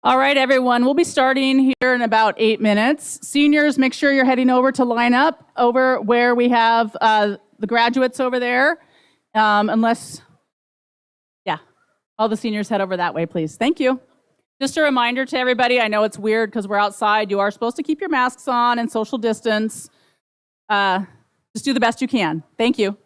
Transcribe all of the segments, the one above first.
All right, everyone, we'll be starting here in about 8 minutes. Seniors, make sure you're heading over to line up over where we have the graduates over there. Yeah, all the seniors head over that way, please. Thank you. Just a reminder to everybody, I know it's weird because we're outside. You are supposed to keep your masks on and social distance. Just do the best you can. Thank you.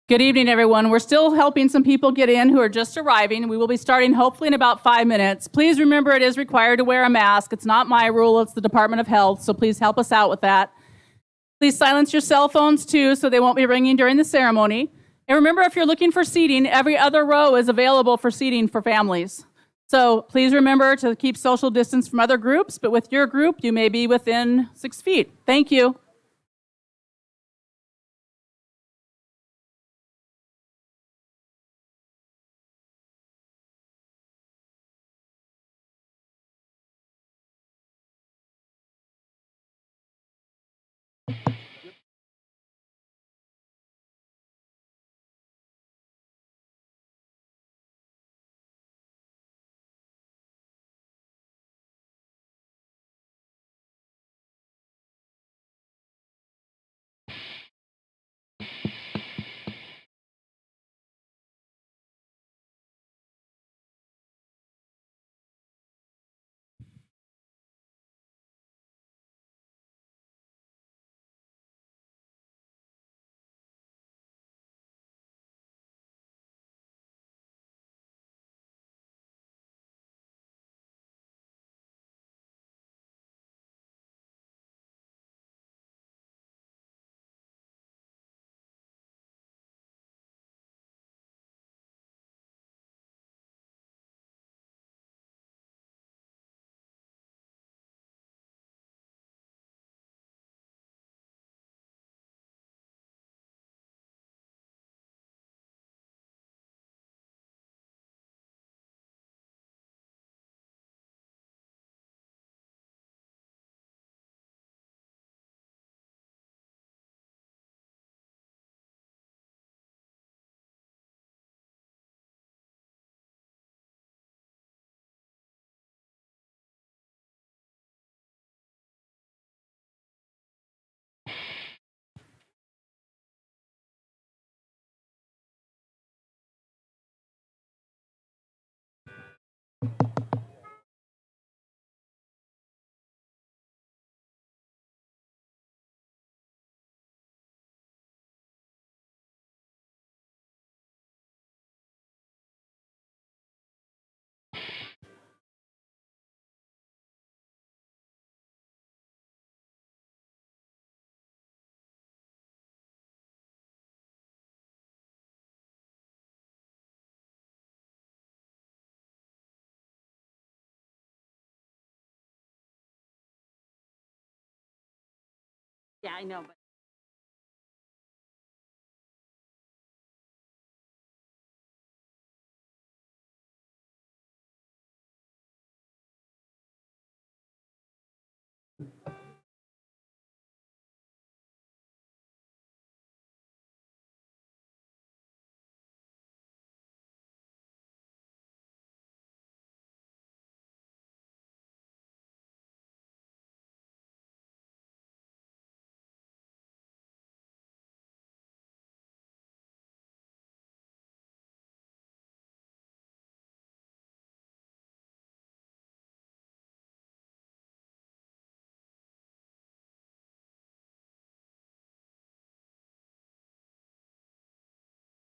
Good evening, everyone. We're still helping some people get in who are just arriving. We will be starting hopefully in about 5 minutes. Please remember it is required to wear a mask. It's not my rule, it's the Department of Health, so please help us out with that. Please silence your cell phones too so they won't be ringing during the ceremony. And remember, if you're looking for seating, every other row is available for seating for families. So please remember to keep social distance from other groups, but with your group, you may be within 6 feet. Thank you. Yeah, I know, but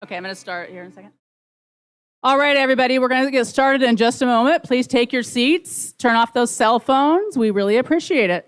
okay, I'm going to start here in a second. All right, everybody, we're going to get started in just a moment. Please take your seats, turn off those cell phones. We really appreciate it.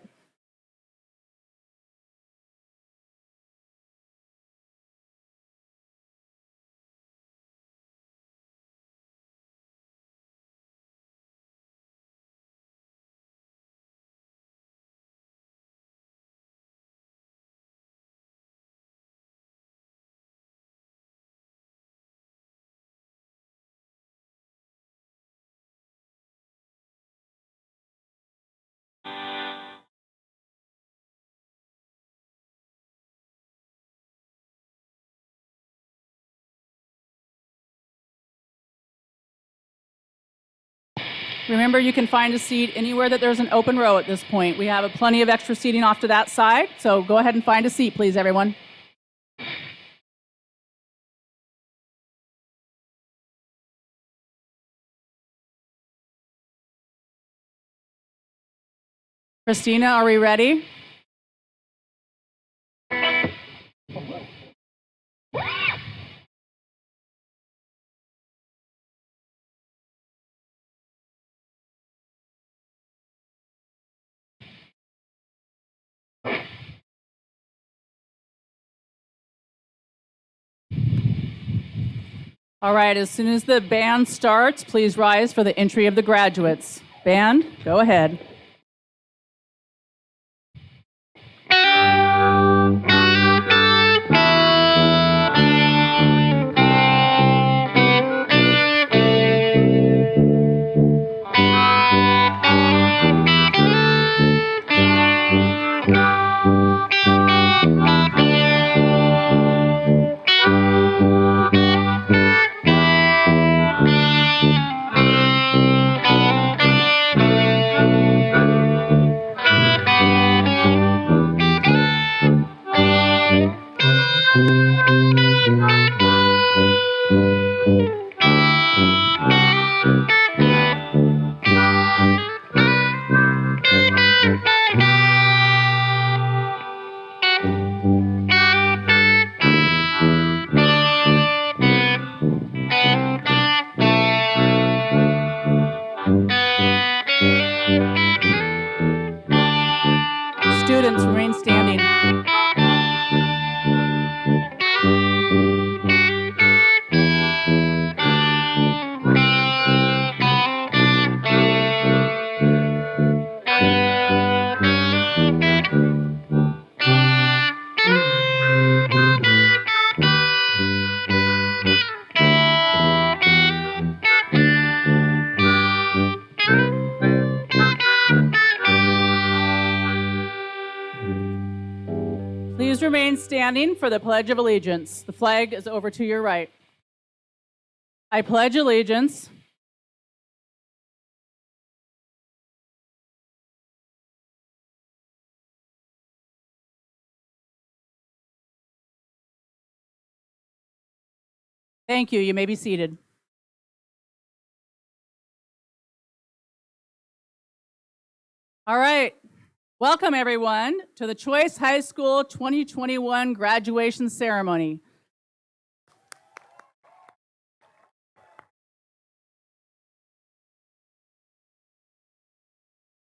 Remember, you can find a seat anywhere that there's an open row at this point. We have plenty of extra seating off to that side, so go ahead and find a seat, please, everyone. Christina, are we ready? All right, as soon as the band starts, please rise for the entry of the graduates. Band, go ahead. Students remain standing. Please remain standing for the Pledge of Allegiance. The flag is over to your right. I pledge allegiance Thank you. You may be seated. All right. Welcome, everyone, to the Choice High School 2021 graduation ceremony.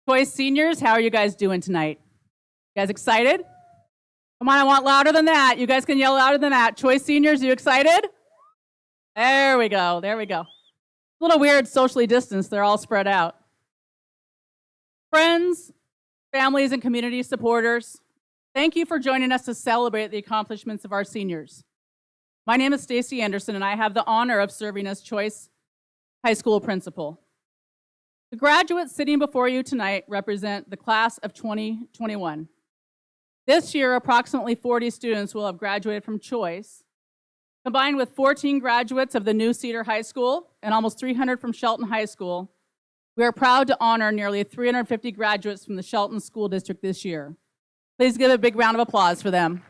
Choice seniors, how are you guys doing tonight? You guys excited? Come on, I want louder than that. You guys can yell louder than that. Choice seniors, you excited? There we go. There we go. A little weird socially distanced. They're all spread out. Friends, families, and community supporters, thank you for joining us to celebrate the accomplishments of our seniors. My name is Stacy Anderson, and I have the honor of serving as Choice High School principal. The graduates sitting before you tonight represent the class of 2021. This year, approximately 40 students will have graduated from Choice, combined with 14 graduates of the new Cedar High School and almost 300 from Shelton High School. We are proud to honor nearly 350 graduates from the Shelton School District this year. Please give a big round of applause for them.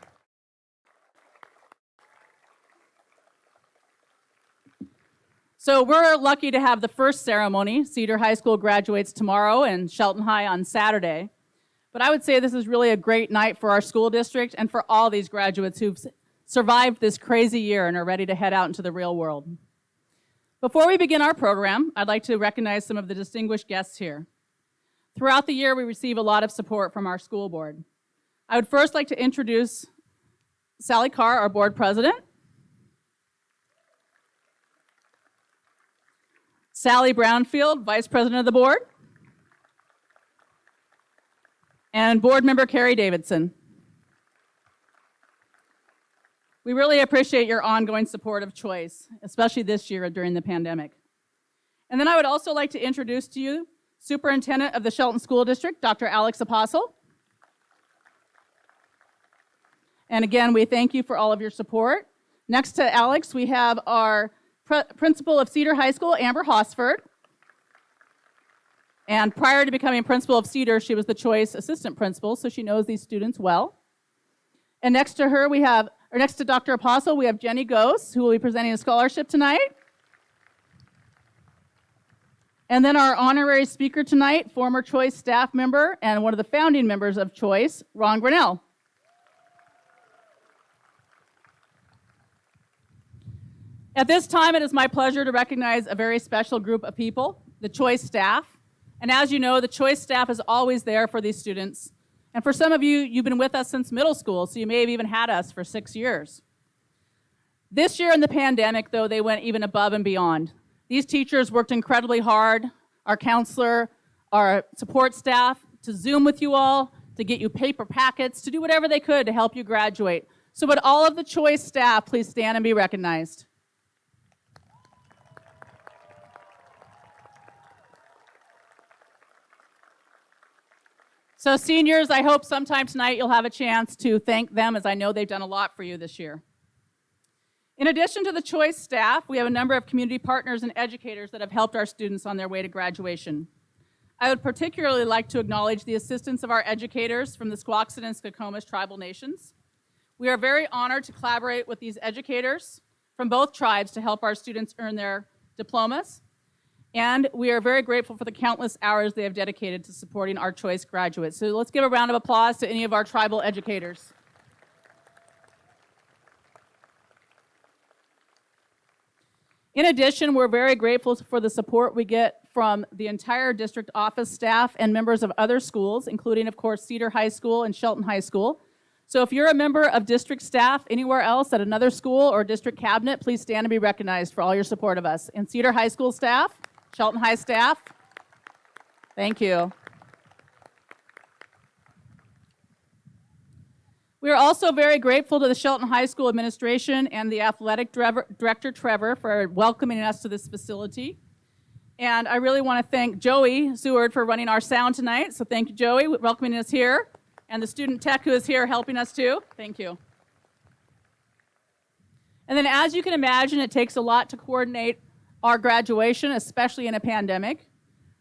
So we're lucky to have the first ceremony. Cedar High School graduates tomorrow and Shelton High on Saturday. But I would say this is really a great night for our school district and for all these graduates who've survived this crazy year and are ready to head out into the real world. Before we begin our program, I'd like to recognize some of the distinguished guests here. Throughout the year, we receive a lot of support from our school board. I would first like to introduce Sally Carr, our board president, Sally Brownfield, vice president of the board, and board member Carrie Davidson. We really appreciate your ongoing support of Choice, especially this year during the pandemic. And then I would also like to introduce to you Superintendent of the Shelton School District, Dr. Alex Apostle. And again, we thank you for all of your support. Next to Alex, we have our principal of Cedar High School, Amber Hosford. And prior to becoming principal of Cedar, she was the Choice assistant principal, so she knows these students well. And next to her, next to Dr. Apostle, we have Jenny Gose, who will be presenting a scholarship tonight. And then our honorary speaker tonight, former Choice staff member and one of the founding members of Choice, Ron Grinnell. At this time, it is my pleasure to recognize a very special group of people, the Choice staff. And as you know, the Choice staff is always there for these students. And for some of you, you've been with us since middle school, so you may have even had us for 6 years. This year in the pandemic, though, they went even above and beyond. These teachers worked incredibly hard, our counselor, our support staff, to Zoom with you all, to get you paper packets, to do whatever they could to help you graduate. So would all of the Choice staff please stand and be recognized? So seniors, I hope sometime tonight you'll have a chance to thank them, as I know they've done a lot for you this year. In addition to the Choice staff, we have a number of community partners and educators that have helped our students on their way to graduation. I would particularly like to acknowledge the assistance of our educators from the Squaxin and Skokomish tribal nations. We are very honored to collaborate with these educators from both tribes to help our students earn their diplomas. And we are very grateful for the countless hours they have dedicated to supporting our Choice graduates. So let's give a round of applause to any of our tribal educators. In addition, we're very grateful for the support we get from the entire district office staff and members of other schools, including, of course, Cedar High School and Shelton High School. So if you're a member of district staff anywhere else at another school or district cabinet, please stand and be recognized for all your support of us. And Cedar High School staff, Shelton High staff, thank you. We are also very grateful to the Shelton High School administration and the athletic director, Trevor, for welcoming us to this facility. And I really want to thank Joey Seward for running our sound tonight. So thank you, Joey, for welcoming us here. And the student tech who is here helping us too. Thank you. And then as you can imagine, it takes a lot to coordinate our graduation, especially in a pandemic.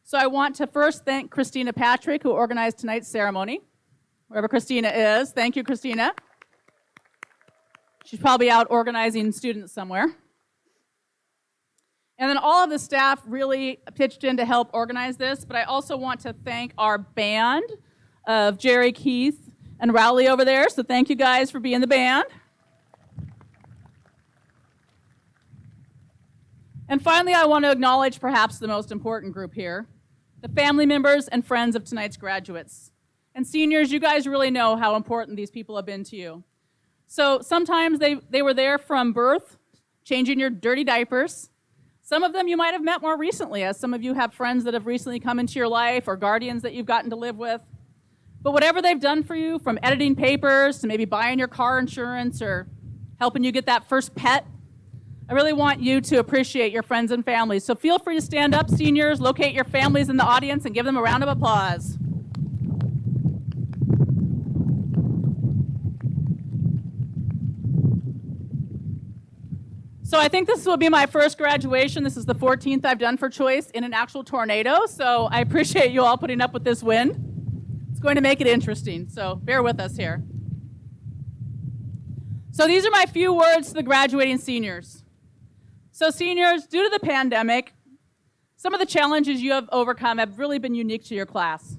So I want to first thank Christina Patrick, who organized tonight's ceremony. Wherever Christina is. Thank you, Christina. She's probably out organizing students somewhere. And then all of the staff really pitched in to help organize this, but I also want to thank our band of Jerry, Keith, and Rowley over there. So thank you guys for being the band. And finally, I want to acknowledge perhaps the most important group here, the family members and friends of tonight's graduates. And seniors, you guys really know how important these people have been to you. So sometimes they were there from birth, changing your dirty diapers. Some of them you might have met more recently, as some of you have friends that have recently come into your life or guardians that you've gotten to live with. But whatever they've done for you, from editing papers to maybe buying your car insurance or helping you get that first pet, I really want you to appreciate your friends and families. So feel free to stand up, seniors, locate your families in the audience, and give them a round of applause. So I think this will be my first graduation. This is the 14th I've done for Choice in an actual tornado, so I appreciate you all putting up with this wind. It's going to make it interesting, so bear with us here. So these are my few words to the graduating seniors. So seniors, due to the pandemic, some of the challenges you have overcome have really been unique to your class.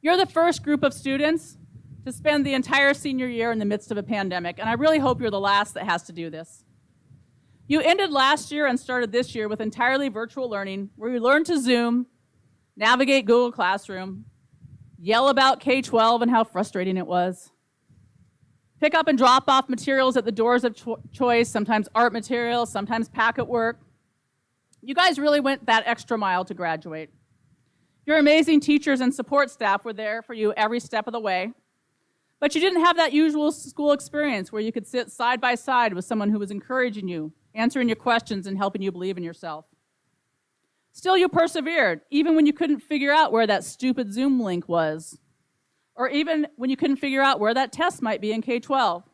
You're the first group of students to spend the entire senior year in the midst of a pandemic, and I really hope you're the last that has to do this. You ended last year and started this year with entirely virtual learning, where you learned to Zoom, navigate Google Classroom, yell about K-12 and how frustrating it was, pick up and drop off materials at the doors of Choice, sometimes art materials, sometimes packet work. You guys really went that extra mile to graduate. Your amazing teachers and support staff were there for you every step of the way. But you didn't have that usual school experience where you could sit side by side with someone who was encouraging you, answering your questions, and helping you believe in yourself. Still, you persevered, even when you couldn't figure out where that stupid Zoom link was, or even when you couldn't figure out where that test might be in K-12.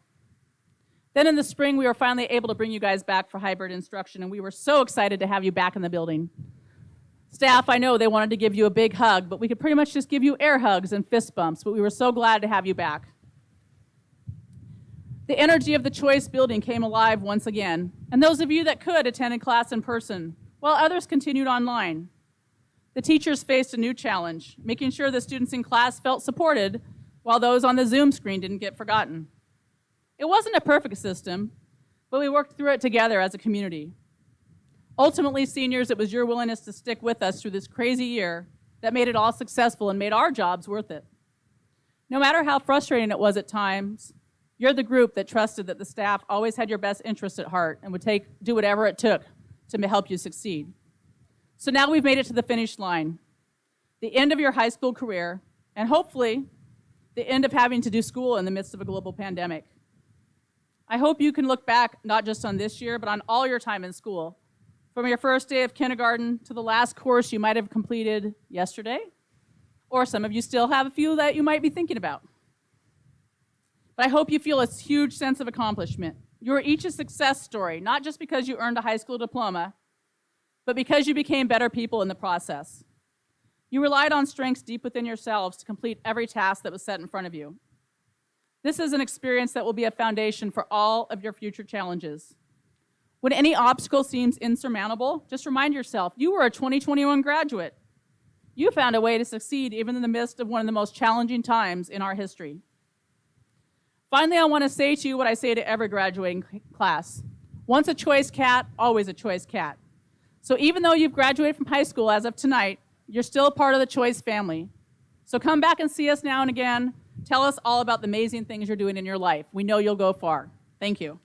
Then in the spring, we were finally able to bring you guys back for hybrid instruction, and we were so excited to have you back in the building. Staff, I know they wanted to give you a big hug, but we could pretty much just give you air hugs and fist bumps, but we were so glad to have you back. The energy of the Choice building came alive once again, and those of you that could attended class in person, while others continued online. The teachers faced a new challenge, making sure the students in class felt supported while those on the Zoom screen didn't get forgotten. It wasn't a perfect system, but we worked through it together as a community. Ultimately, seniors, it was your willingness to stick with us through this crazy year that made it all successful and made our jobs worth it. No matter how frustrating it was at times, You're the group that trusted that the staff always had your best interest at heart and would do whatever it took to help you succeed. So now we've made it to the finish line, the end of your high school career, and hopefully the end of having to do school in the midst of a global pandemic. I hope you can look back not just on this year, but on all your time in school, from your first day of kindergarten to the last course you might have completed yesterday, or some of you still have a few that you might be thinking about. But I hope you feel a huge sense of accomplishment. You are each a success story, not just because you earned a high school diploma, but because you became better people in the process. You relied on strengths deep within yourselves to complete every task that was set in front of you. This is an experience that will be a foundation for all of your future challenges. When any obstacle seems insurmountable, just remind yourself, you were a 2021 graduate. You found a way to succeed even in the midst of one of the most challenging times in our history. Finally, I want to say to you what I say to every graduating class. Once a choice cat, always a choice cat. So even though you've graduated from high school as of tonight, you're still a part of the Choice family. So come back and see us now and again. Tell us all about the amazing things you're doing in your life. We know you'll go far. Thank you.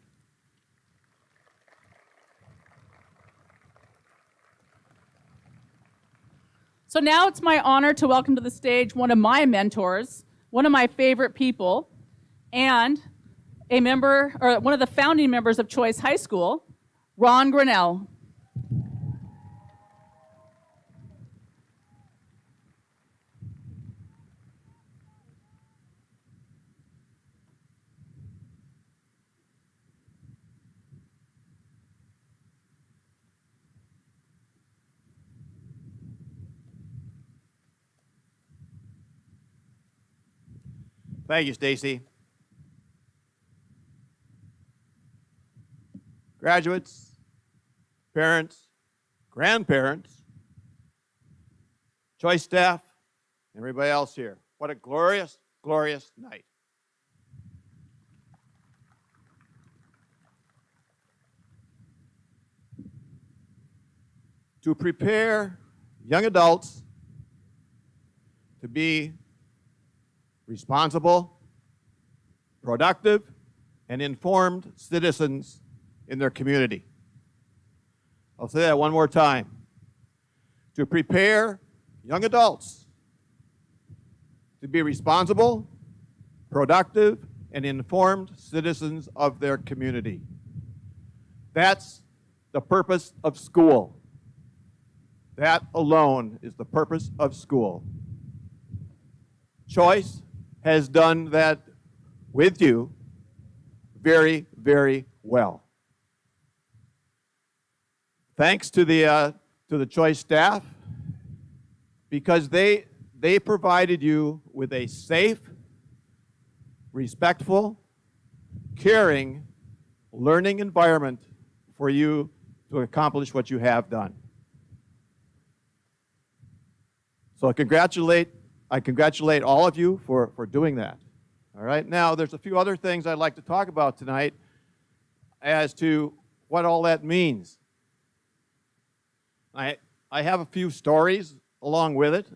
So now it's my honor to welcome to the stage one of my mentors, one of my favorite people, and a member, or one of the founding members of Choice High School, Ron Grinnell. Thank you, Stacy. Graduates, parents, grandparents, Choice staff, and everybody else here. What a glorious, glorious night. To prepare young adults to be responsible, productive, and informed citizens in their community. I'll say that one more time. To prepare young adults to be responsible, productive, and informed citizens of their community. That's the purpose of school. That alone is the purpose of school. Choice has done that with you very, very well. Thanks to the Choice staff, because they provided you with a safe, respectful, caring learning environment for you to accomplish what you have done. So I congratulate all of you for doing that. All right, now there's a few other things I'd like to talk about tonight as to what all that means. I have a few stories along with it.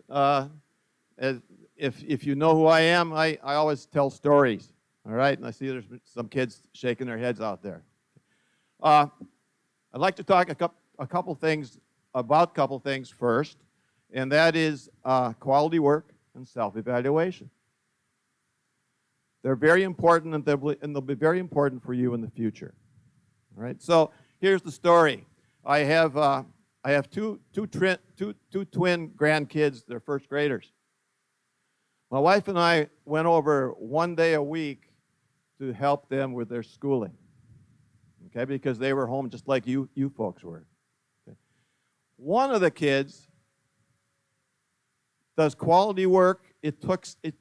If you know who I am, I always tell stories. All right, and I see there's some kids shaking their heads out there. I'd like to talk a couple things first, and that is quality work and self-evaluation. They're very important, and they'll be very important for you in the future. All right. So here's the story. I have two twin grandkids. They're first graders. My wife and I went over one day a week to help them with their schooling. Okay, because they were home just like you folks were. Okay. One of the kids does quality work. It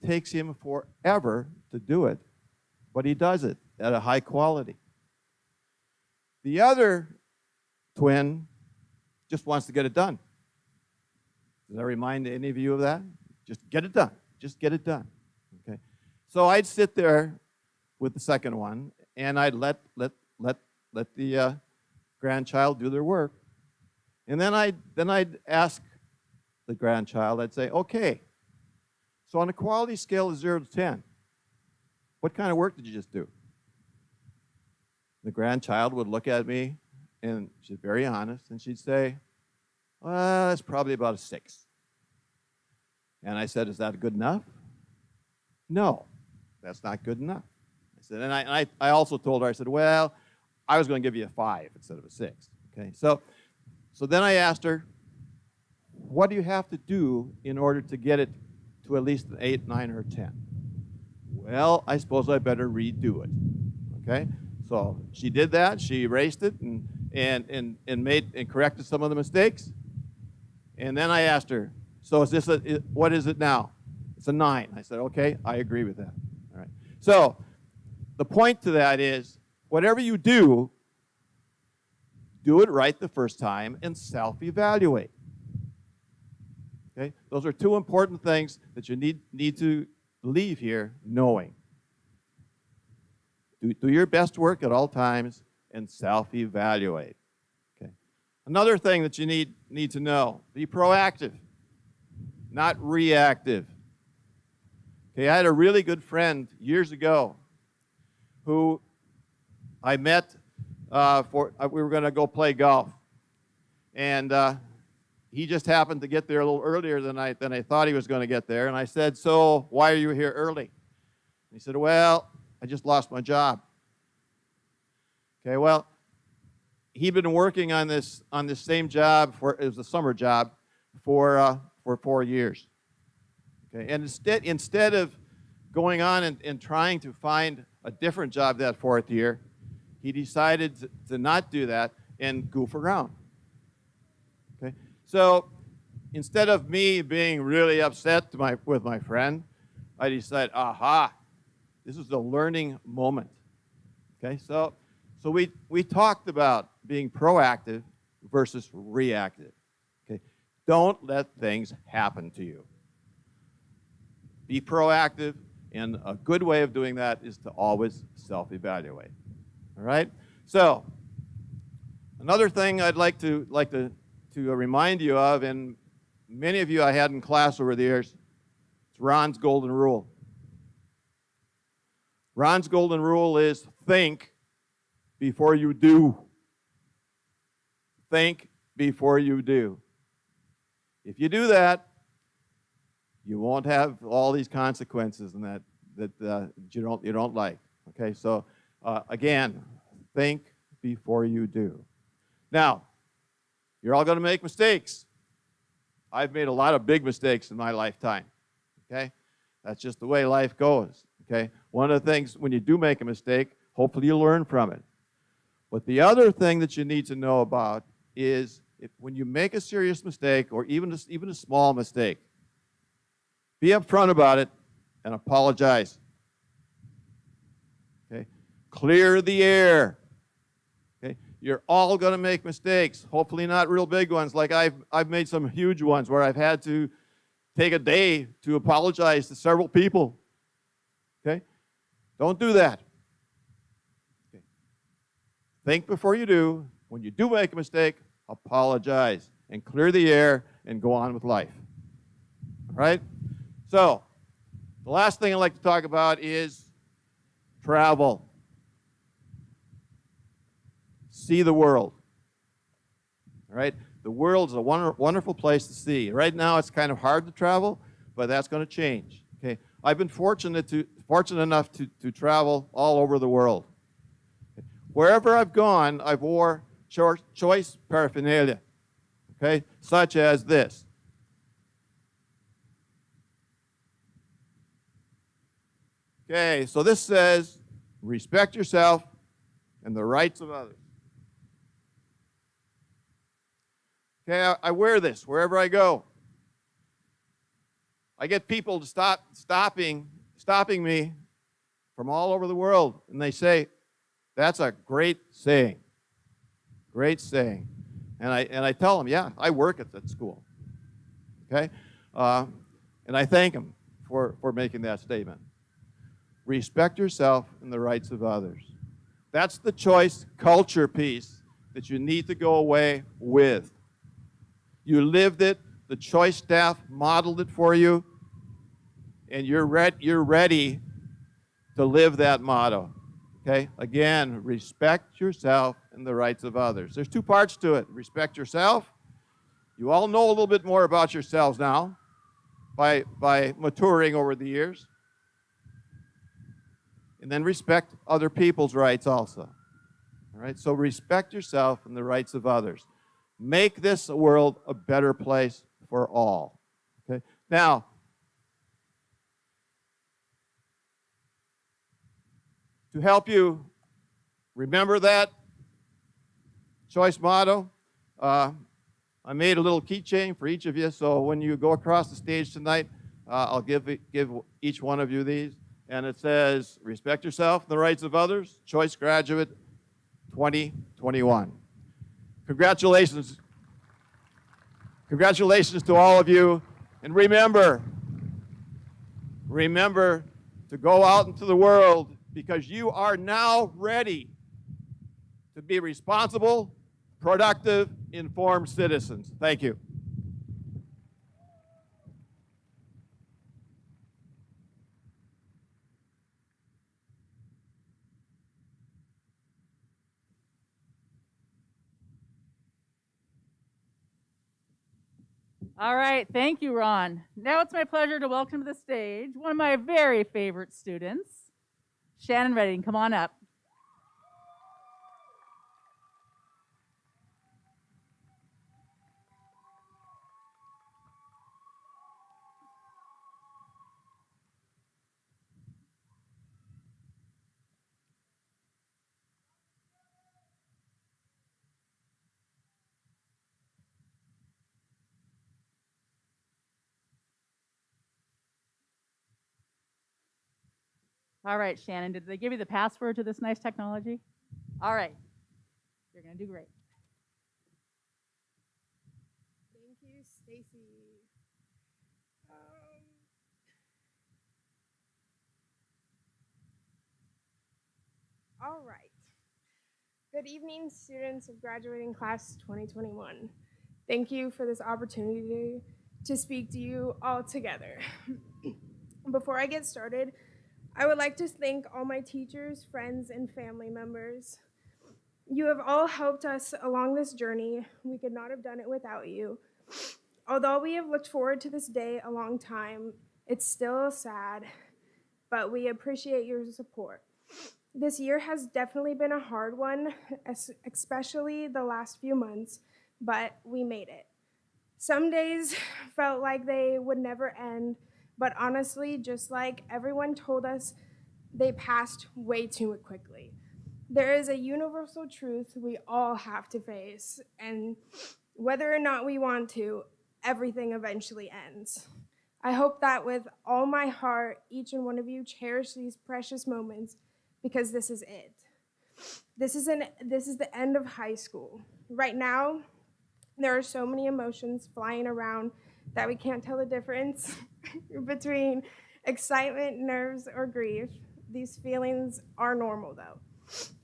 takes him forever to do it, but he does it at a high quality. The other twin just wants to get it done. Does that remind any of you of that? Just get it done. Just get it done. Okay. So I'd sit there with the second one, and I'd let the grandchild do their work, and then I'd ask the grandchild. I'd say, okay. So on a quality scale of 0 to 10, what kind of work did you just do? the grandchild would look at me, and she's very honest, and she'd say, well, that's probably about a 6. And I said, is that good enough? No, that's not good enough. I said, and I also told her, I said, well, I was going to give you a 5 instead of a 6. Okay, so then I asked her, what do you have to do in order to get it to at least an 8, 9, or 10? Well, I suppose I better redo it. Okay, so she did that. She erased it and corrected some of the mistakes. And then I asked her, so is this what is it now? It's a 9. I said, okay, I agree with that. All right. So the point to that is, whatever you do it right the first time and self-evaluate. Okay? Those are 2 important things that you need to leave here knowing. Do your best work at all times and self-evaluate. Okay? Another thing that you need to know, be proactive, not reactive. Okay, I had a really good friend years ago who I met we were going to go play golf. And he just happened to get there a little earlier than I thought he was going to get there. And I said, so why are you here early? And he said, well, I just lost my job. Okay, well, he'd been working on this same job it was a summer job for 4 years. Okay, and instead of going on and trying to find a different job that 4th year, he decided to not do that and goof around. Okay, so instead of me being really upset with my friend, I decided, aha, this is a learning moment. Okay, so we talked about being proactive versus reactive. Okay, don't let things happen to you. Be proactive, and a good way of doing that is to always self-evaluate. All right. So another thing I'd like to remind you of, and many of you I had in class over the years, it's Ron's golden rule. Ron's golden rule is think before you do. Think before you do. If you do that, you won't have all these consequences and that you don't like. Okay, so again, think before you do. Now, you're all going to make mistakes. I've made a lot of big mistakes in my lifetime. Okay, that's just the way life goes. Okay, one of the things when you do make a mistake, hopefully you learn from it. But the other thing that you need to know about is when you make a serious mistake or even a small mistake, be upfront about it and apologize. Okay? Clear the air. Okay? You're all going to make mistakes. Hopefully not real big ones. Like I've made some huge ones where I've had to take a day to apologize to several people. Okay? Don't do that. Okay? Think before you do. When you do make a mistake, apologize and clear the air and go on with life. All right? So, the last thing I'd like to talk about is travel. See the world. All right? The world is a wonderful place to see. Right now, it's kind of hard to travel, but that's going to change. Okay? I've been fortunate enough to travel all over the world. Wherever I've gone, I've wore choice paraphernalia. Okay? Such as this. Okay, so this says, respect yourself and the rights of others. Okay, I wear this wherever I go. I get people to stopping me from all over the world, and they say, that's a great saying. Great saying. And I tell them, yeah, I work at that school. Okay? And I thank them for making that statement. Respect yourself and the rights of others. That's the choice culture piece that you need to go away with. You lived it, the choice staff modeled it for you, and you're ready to live that motto. Okay? Again, respect yourself and the rights of others. There's two parts to it. Respect yourself. You all know a little bit more about yourselves now by maturing over the years. And then respect other people's rights also. All right? So respect yourself and the rights of others. Make this world a better place for all. Okay? Now, to help you remember that choice motto, I made a little keychain for each of you, so when you go across the stage tonight, I'll give each one of you these, and it says, respect yourself and the rights of others, Choice Graduate 2021. Congratulations. Congratulations to all of you, and remember to go out into the world because you are now ready to be responsible, productive, informed citizens. Thank you. All right, thank you, Ron. Now it's my pleasure to welcome to the stage one of my very favorite students, Shannon Redding. Come on up. All right, Shannon, did they give you the password to this nice technology? All right, you're gonna do great. Thank you, Stacy. All right. Good evening, students of graduating class 2021. Thank you for this opportunity to speak to you all together. Before I get started, I would like to thank all my teachers, friends, and family members. You have all helped us along this journey. We could not have done it without you. Although we have looked forward to this day a long time, it's still sad, but we appreciate your support. This year has definitely been a hard one, especially the last few months, but we made it. Some days felt like they would never end, but honestly, just like everyone told us, they passed way too quickly. There is a universal truth we all have to face, and whether or not we want to, everything eventually ends. I hope that with all my heart, each and one of you cherish these precious moments because this is it. This is the end of high school. Right now, there are so many emotions flying around that we can't tell the difference between excitement, nerves, or grief. These feelings are normal though.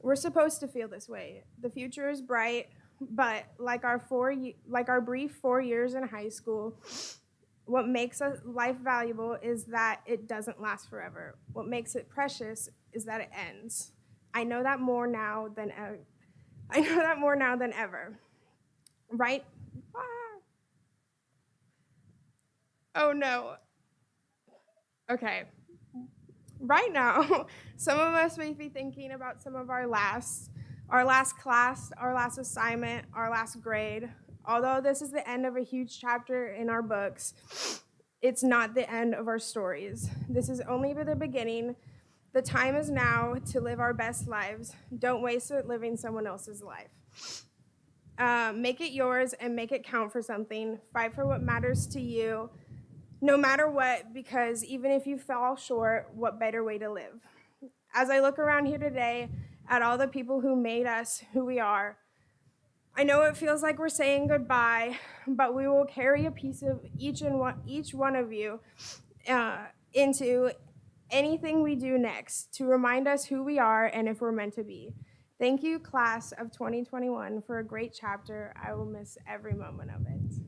We're supposed to feel this way. The future is bright, but like our brief 4 years in high school, what makes a life valuable is that it doesn't last forever. What makes it precious is that it ends. I know that more now than ever. Right? Oh no. Okay. Right now, some of us may be thinking about some of our last class, our last assignment, our last grade. Although this is the end of a huge chapter in our books, it's not the end of our stories. This is only the beginning. The time is now to live our best lives. Don't waste it living someone else's life. Make it yours and make it count for something. Fight for what matters to you, no matter what, because even if you fall short, what better way to live? As I look around here today at all the people who made us who we are, I know it feels like we're saying goodbye, but we will carry a piece of each one of you into anything we do next to remind us who we are and if we're meant to be. Thank you, class of 2021, for a great chapter. I will miss every moment of it.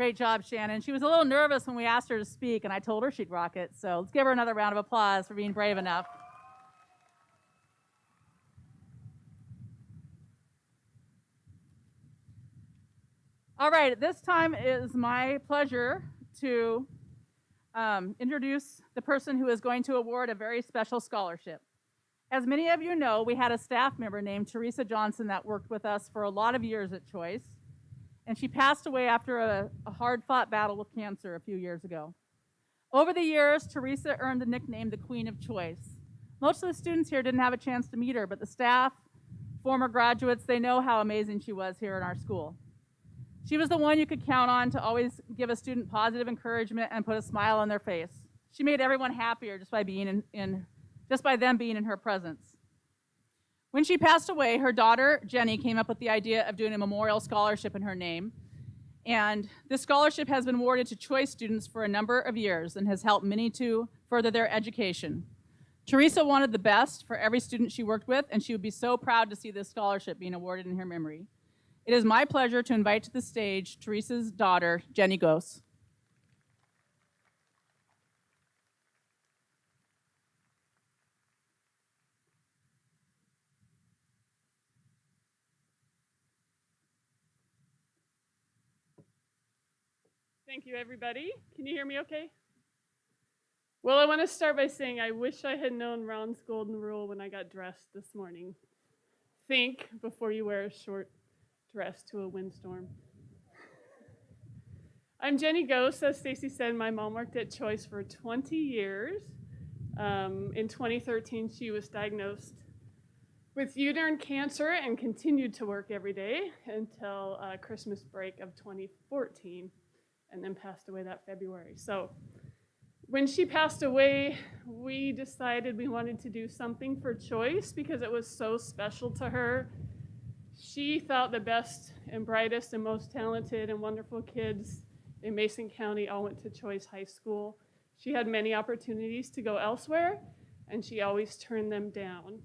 Great job, Shannon. She was a little nervous when we asked her to speak, and I told her she'd rock it. So let's give her another round of applause for being brave enough. All right, at this time it is my pleasure to introduce the person who is going to award a very special scholarship. As many of you know, we had a staff member named Teresa Johnson that worked with us for a lot of years at Choice, and she passed away after a hard-fought battle with cancer a few years ago. Over the years, Teresa earned the nickname the Queen of Choice. Most of the students here didn't have a chance to meet her, but the staff, former graduates, they know how amazing she was here in our school. She was the one you could count on to always give a student positive encouragement and put a smile on their face. She made everyone happier just by being just by them being in her presence. When she passed away, her daughter, Jenny, came up with the idea of doing a memorial scholarship in her name. And this scholarship has been awarded to Choice students for a number of years and has helped many to further their education. Teresa wanted the best for every student she worked with, and she would be so proud to see this scholarship being awarded in her memory. It is my pleasure to invite to the stage Teresa's daughter, Jenny Gose. Thank you, everybody. Can you hear me okay? Well, I want to start by saying I wish I had known Ron's golden rule when I got dressed this morning. Think before you wear a short dress to a windstorm. I'm Jenny Gose. As Stacy said, my mom worked at Choice for 20 years. In 2013, she was diagnosed with uterine cancer and continued to work every day until Christmas break of 2014, and then passed away that February. So when she passed away, we decided we wanted to do something for Choice because it was so special to her. She thought the best and brightest and most talented and wonderful kids in Mason County all went to Choice High School. She had many opportunities to go elsewhere, and she always turned them down.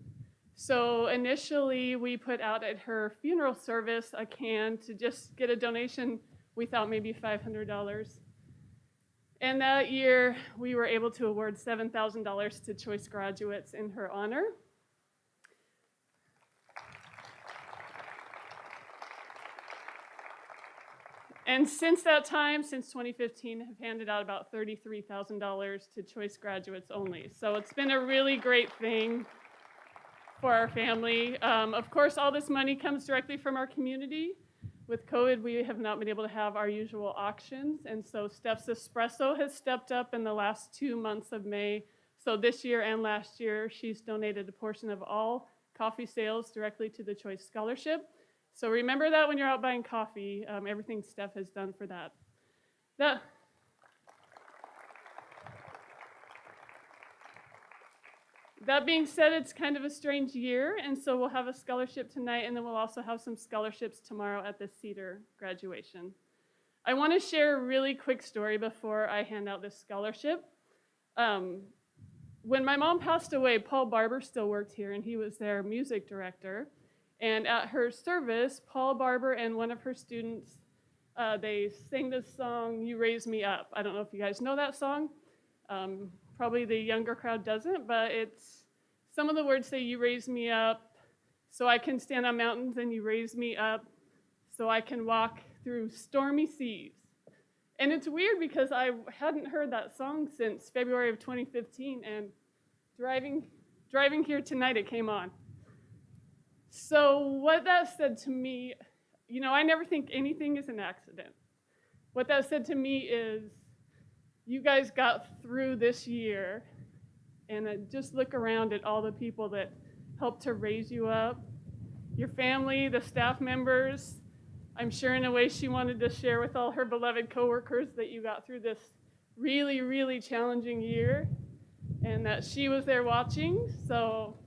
So initially, we put out at her funeral service a can to just get a donation. We thought maybe $500. And that year, we were able to award $7,000 to Choice graduates in her honor. And since that time, since 2015, have handed out about $33,000 to Choice graduates only. So it's been a really great thing for our family. Of course, all this money comes directly from our community. With COVID, we have not been able to have our usual auctions, and so Steph's Espresso has stepped up in the last 2 months of May. So this year and last year, she's donated a portion of all coffee sales directly to the Choice Scholarship. So remember that when you're out buying coffee, everything Steph has done for that. That being said, it's kind of a strange year, and so we'll have a scholarship tonight, and then we'll also have some scholarships tomorrow at the Cedar graduation. I want to share a really quick story before I hand out this scholarship. When my mom passed away, Paul Barber still worked here, and he was their music director. And at her service, Paul Barber and one of her students, they sang this song, "You Raise Me Up." I don't know if you guys know that song. Probably the younger crowd doesn't, but some of the words say, "You raise me up so I can stand on mountains, and you raise me up so I can walk through stormy seas." And it's weird because I hadn't heard that song since February of 2015, and driving here tonight, it came on. So what that said to me, I never think anything is an accident. What that said to me is, you guys got through this year, and just look around at all the people that helped to raise you up, your family, the staff members. I'm sure in a way she wanted to share with all her beloved coworkers that you got through this really, really challenging year, and that she was there watching. So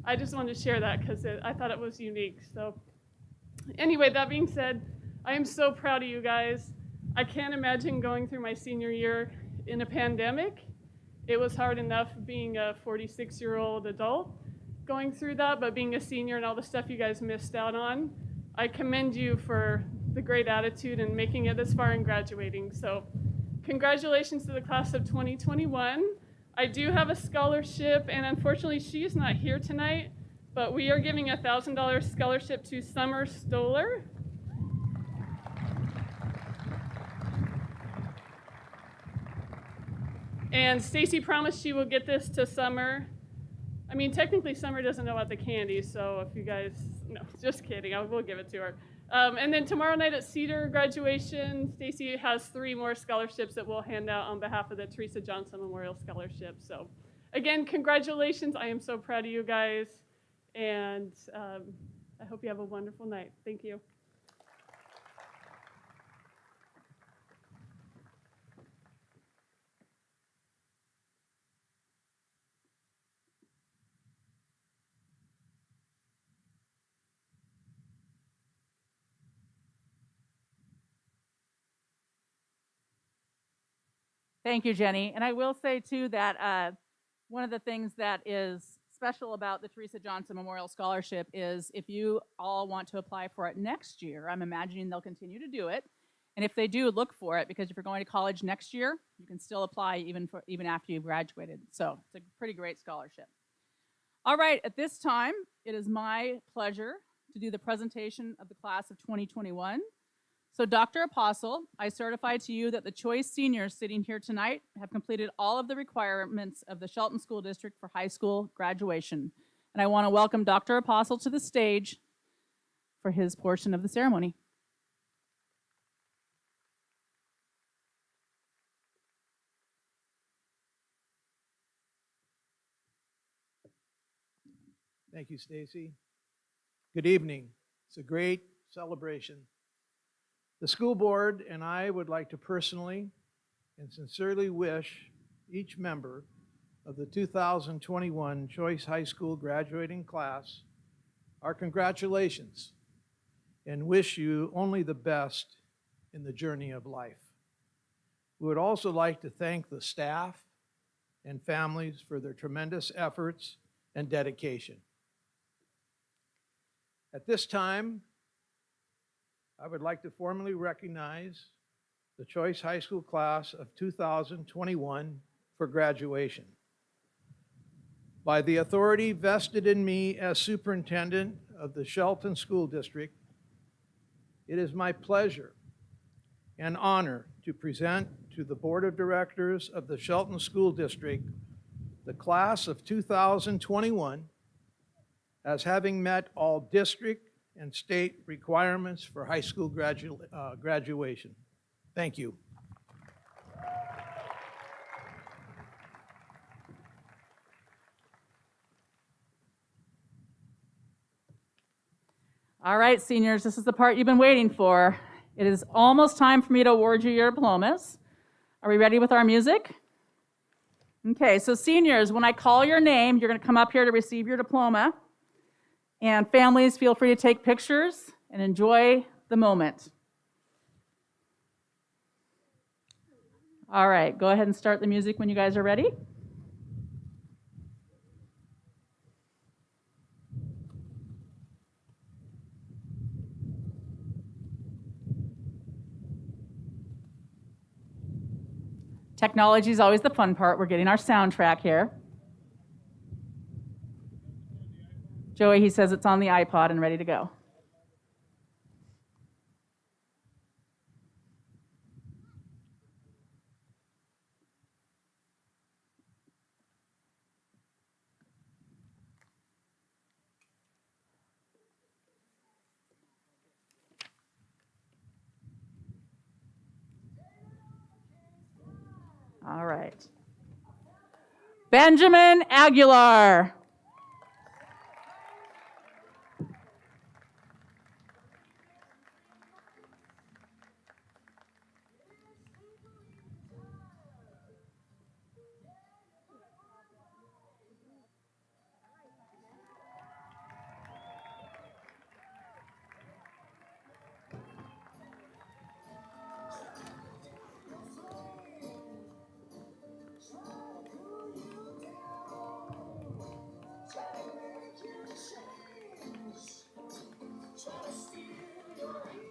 I just wanted to share that because I thought it was unique. So anyway, that being said, I am so proud of you guys. I can't imagine going through my senior year in a pandemic. It was hard enough being a 46-year-old adult going through that, but being a senior and all the stuff you guys missed out on, I commend you for the great attitude and making it this far and graduating. So congratulations to the class of 2021. I do have a scholarship, and unfortunately she's not here tonight, but we are giving a $1,000 scholarship to Summer Stoller. And Stacy promised she will get this to Summer. I mean, technically Summer doesn't know about the candy, so if you guys, no, just kidding, I will give it to her. And then tomorrow night at Cedar graduation, Stacy has 3 more scholarships that we'll hand out on behalf of the Teresa Johnson Memorial Scholarship. So again, congratulations. I am so proud of you guys. And I hope you have a wonderful night. Thank you. Thank you, Jenny. And I will say, too, that one of the things that is special about the Teresa Johnson Memorial Scholarship is if you all want to apply for it next year, I'm imagining they'll continue to do it. And if they do, look for it, because if you're going to college next year, you can still apply even after you've graduated. So it's a pretty great scholarship. All right, at this time, it is my pleasure to do the presentation of the class of 2021. So Dr. Apostle, I certify to you that the choice seniors sitting here tonight have completed all of the requirements of the Shelton School District for high school graduation. And I want to welcome Dr. Apostle to the stage for his portion of the ceremony. Thank you, Stacy. Good evening. It's a great celebration. The school board and I would like to personally and sincerely wish each member of the 2021 Choice High School graduating class our congratulations and wish you only the best in the journey of life. We would also like to thank the staff and families for their tremendous efforts and dedication. At this time, I would like to formally recognize the Choice High School class of 2021 for graduation. By the authority vested in me as superintendent of the Shelton School District, it is my pleasure and honor to present to the Board of Directors of the Shelton School District the class of 2021 as having met all district and state requirements for high school graduation. Thank you. All right, seniors, this is the part you've been waiting for. It is almost time for me to award you your diplomas. Are we ready with our music? Okay, so seniors, when I call your name, you're going to come up here to receive your diploma. And families, feel free to take pictures and enjoy the moment. All right, go ahead and start the music when you guys are ready. Technology is always the fun part. We're getting our soundtrack here. Joey, he says it's on the iPod and ready to go. All right. Benjamin Aguilar.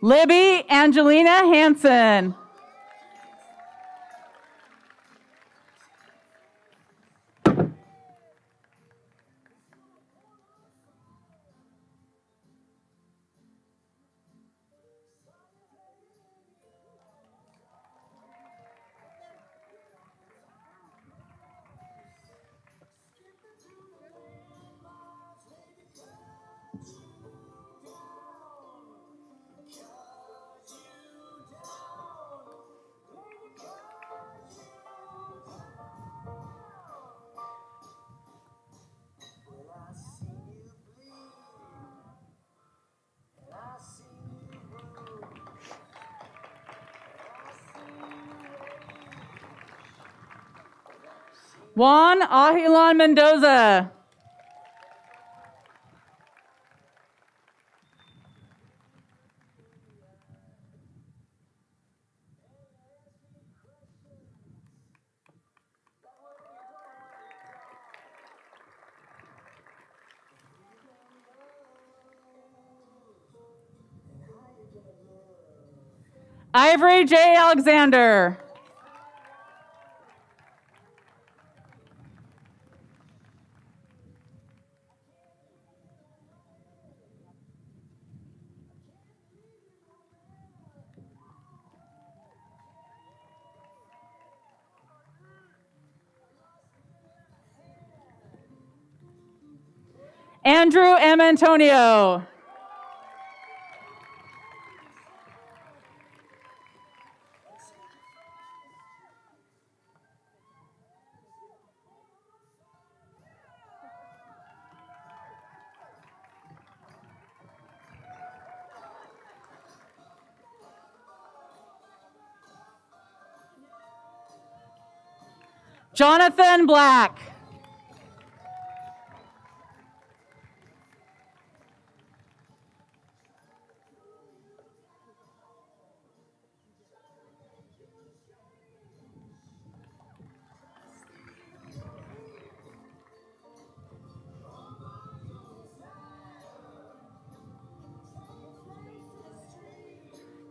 Libby Angelina Hansen. Juan Ahilan Mendoza. Ivory J. Alexander. Andrew M. Antonio. Jonathan Black.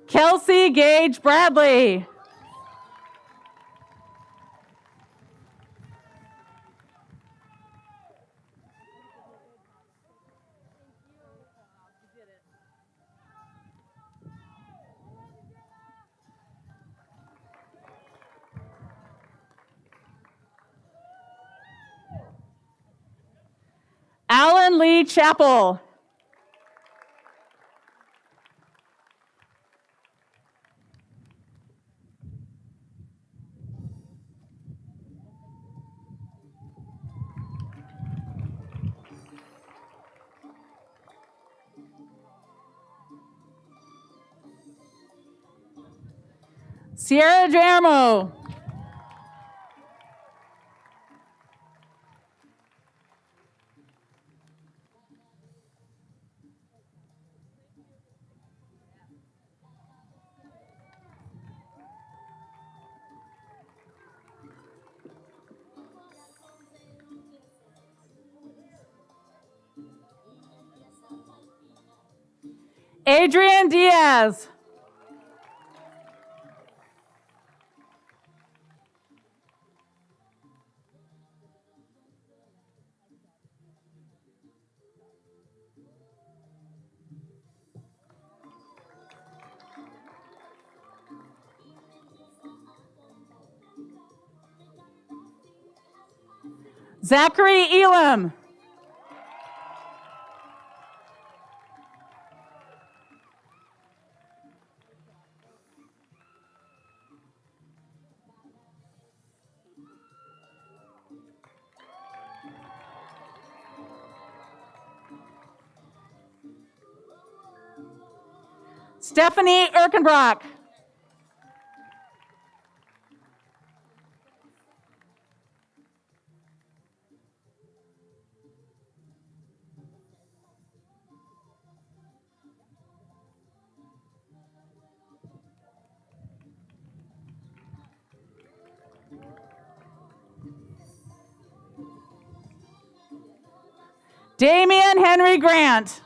Kelsey Gage Bradley. Alan Lee Chappell. Sierra Jarmo. Adrian Diaz. Zachary Elam. Stephanie Erkenbrock. Damian Henry Grant.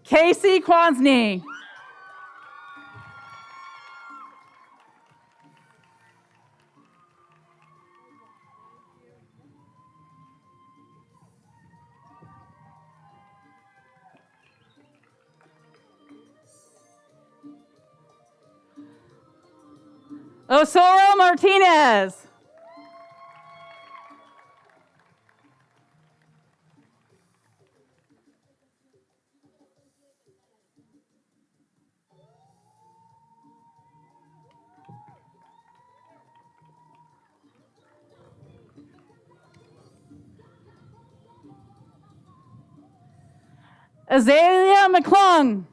Casey Quansney. Osoro Martinez. Azalea McClung.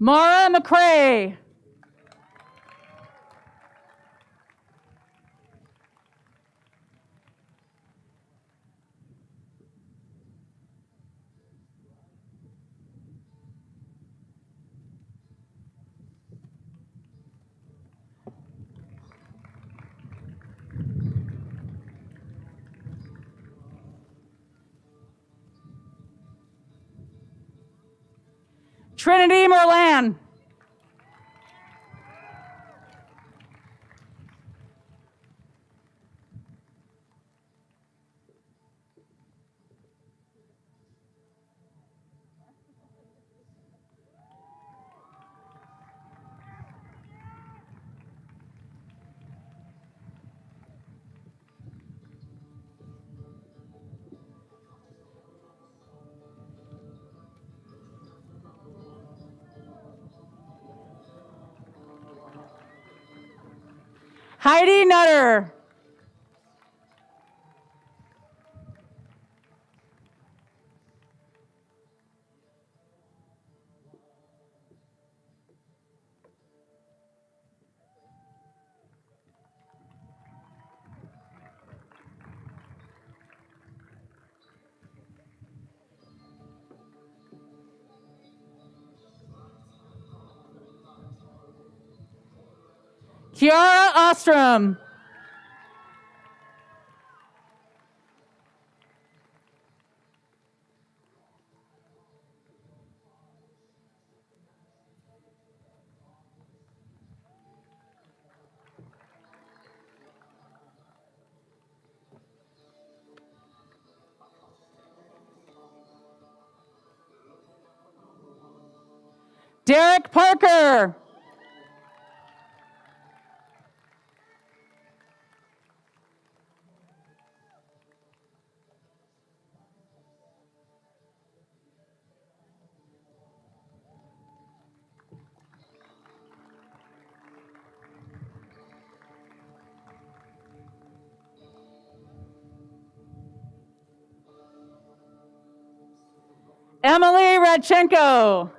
Mara McCrae. Trinity Merlan. Heidi Nutter. Kiara Ostrom. Derek Parker. Emily Radchenko.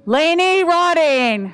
Lainey Rodding.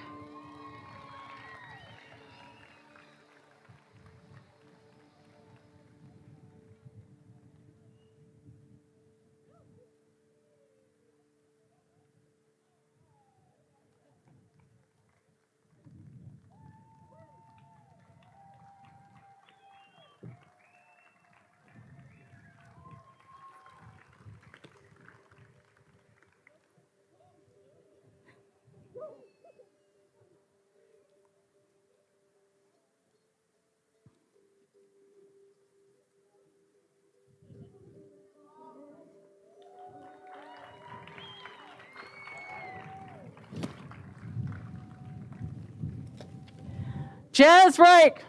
Jazz Reich.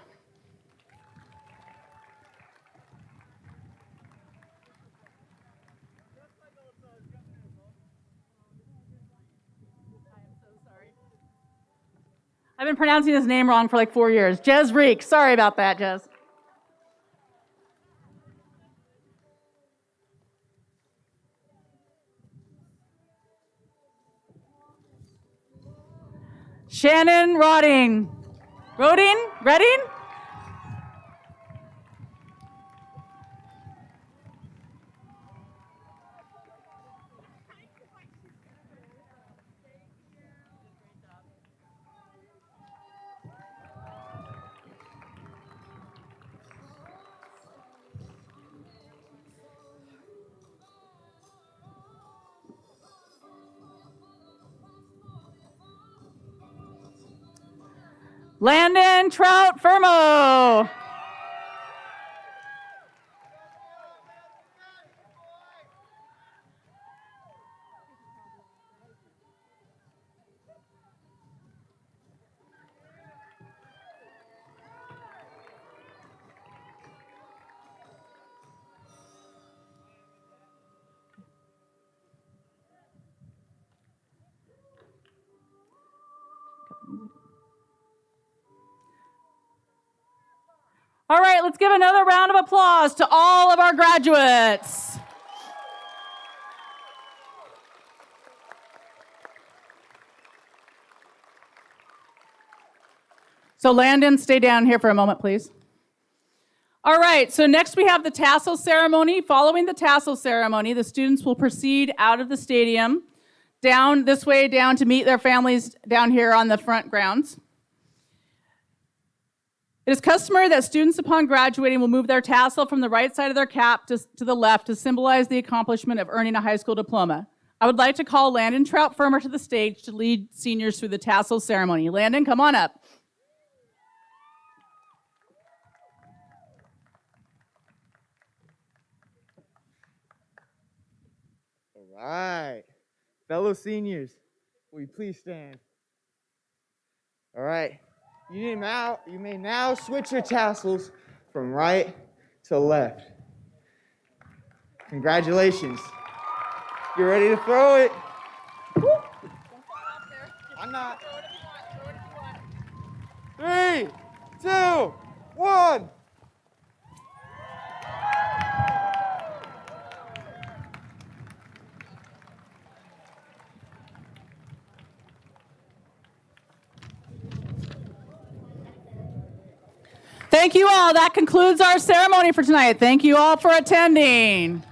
I've been pronouncing his name wrong for like 4 years. Jez Reek. Sorry about that, Jez. Shannon Rodding. Redding? Landon Trout Fermo. All right, let's give another round of applause to all of our graduates. So Landon, stay down here for a moment, please. All right, so next we have the tassel ceremony. Following the tassel ceremony, the students will proceed out of the stadium, down this way, down to meet their families down here on the front grounds. It is customary that students upon graduating will move their tassel from the right side of their cap to the left to symbolize the accomplishment of earning a high school diploma. I would like to call Landon Trout Fermer to the stage to lead seniors through the tassel ceremony. Landon, come on up. All right. Fellow seniors, will you please stand? All right. You may now switch your tassels from right to left. Congratulations. You ready to throw it? I'm not. 3, 2, 1. Thank you all. That concludes our ceremony for tonight. Thank you all for attending.